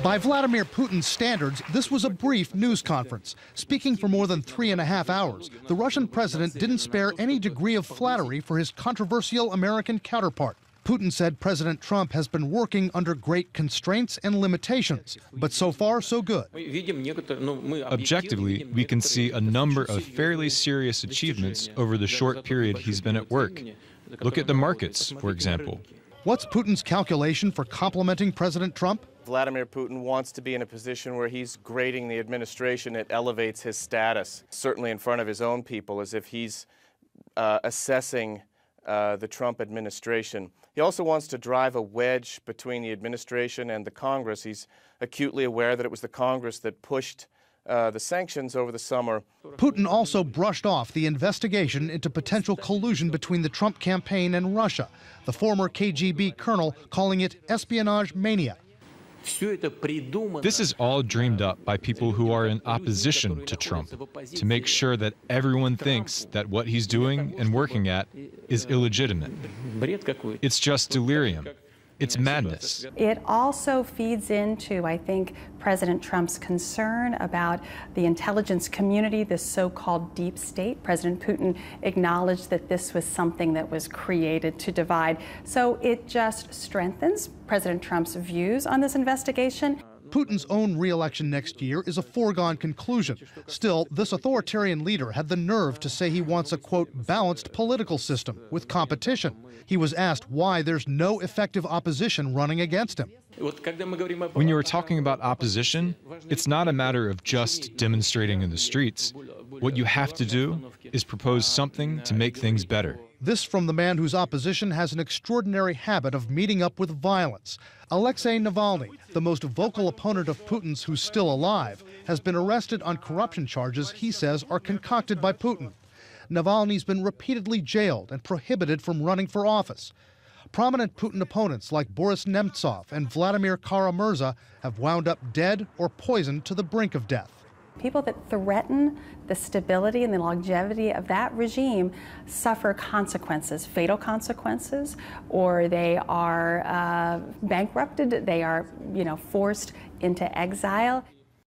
By Vladimir Putin's standards, this was a brief news conference. Speaking for more than 3.5 hours, the Russian president didn't spare any degree of flattery for his controversial American counterpart. Putin said President Trump has been working under great constraints and limitations, but so far, so good. Objectively, we can see a number of fairly serious achievements over the short period he's been at work. Look at the markets, for example. What's Putin's calculation for complimenting President Trump? Vladimir Putin wants to be in a position where he's grading the administration. It elevates his status, certainly in front of his own people, as if he's assessing the Trump administration. He also wants to drive a wedge between the administration and the Congress. He's acutely aware that it was the Congress that pushed the sanctions over the summer. Putin also brushed off the investigation into potential collusion between the Trump campaign and Russia, the former KGB colonel calling it espionage mania. This is all dreamed up by people who are in opposition to Trump to make sure that everyone thinks that what he's doing and working at is illegitimate. It's just delirium. It's madness. It also feeds into, I think, President Trump's concern about the intelligence community, this so-called deep state. President Putin acknowledged that this was something that was created to divide. So it just strengthens President Trump's views on this investigation. Putin's own re-election next year is a foregone conclusion. Still, this authoritarian leader had the nerve to say he wants a, quote, balanced political system with competition. He was asked why there's no effective opposition running against him. When you are talking about opposition, it's not a matter of just demonstrating in the streets. What you have to do is propose something to make things better. This from the man whose opposition has an extraordinary habit of meeting up with violence. Alexei Navalny, the most vocal opponent of Putin's who's still alive, has been arrested on corruption charges he says are concocted by Putin. Navalny's been repeatedly jailed and prohibited from running for office. Prominent Putin opponents like Boris Nemtsov and Vladimir Kara-Murza have wound up dead or poisoned to the brink of death. People that threaten the stability and the longevity of that regime suffer consequences, fatal consequences, or they are bankrupted, they are, forced into exile.